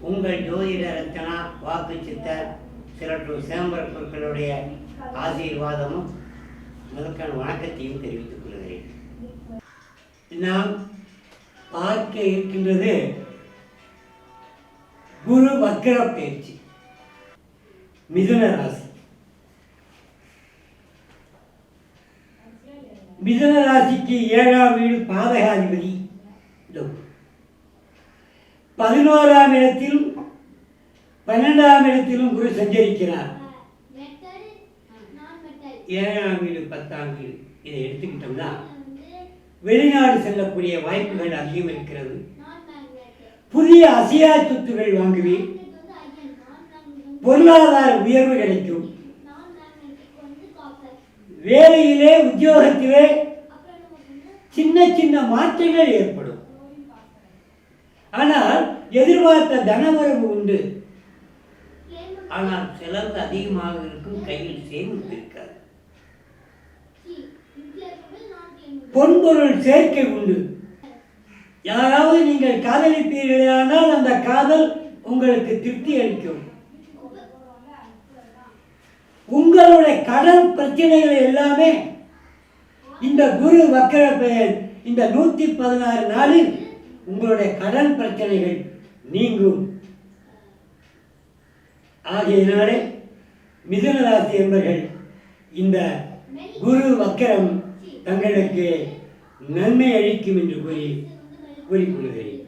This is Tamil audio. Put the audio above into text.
உங்கள் ஜோதிட ரச்சனா வாக்கு சித்தர் சிறப்பு சிதம்பர பொருட்களுடைய ஆசீர்வாதமும் முதற்கான வணக்கத்தையும் தெரிவித்துக் கொள்கிறேன். நாம் பார்க்க இருக்கின்றது குரு வக்ர பயிற்சி. மிதுன ராசி. மிதுன ராசிக்கு 7ஆம் வீடு பாதகாதிபதி. 11ஆம் இடத்திலும் 12ஆம் இடத்திலும் குரு சஞ்சரிக்கிறார். 7ஆம் வீடு 10ஆம் வீடு இதை எடுத்துக்கிட்டோம்னா வெளிநாடு செல்லக்கூடிய வாய்ப்புகள் அதிகம் இருக்கிறது. புதிய அசையா சொத்துகள் வாங்குவீர். பொருளாதார உயர்வு கிடைக்கும். வேலையிலே உத்தியோகத்திலே சின்ன சின்ன மாற்றங்கள் ஏற்படும். ஆனால் எதிர்பார்த்த தனவரவு உண்டு. ஆனால் செலவு அதிகமாக இருக்கும். கையில் சேமிப்பு இருக்காது. பொன்பொருள் சேர்க்கை உண்டு. யாராவது நீங்கள் காதலிப்பீர்களானால் அந்த காதல் உங்களுக்கு திருப்தி அளிக்கும். உங்களுடைய கடன் பிரச்சனைகள் எல்லாமே இந்த குரு வக்ர பெயர் இந்த 116 நாளில் உங்களுடைய கடன் பிரச்சனைகள் நீங்கும். ஆகையினாலே மிதுன ராசி என்பவர்கள் இந்த குரு வக்ரம் தங்களுக்கு நன்மை அளிக்கும் என்று கூறிக்கொள்கிறேன்.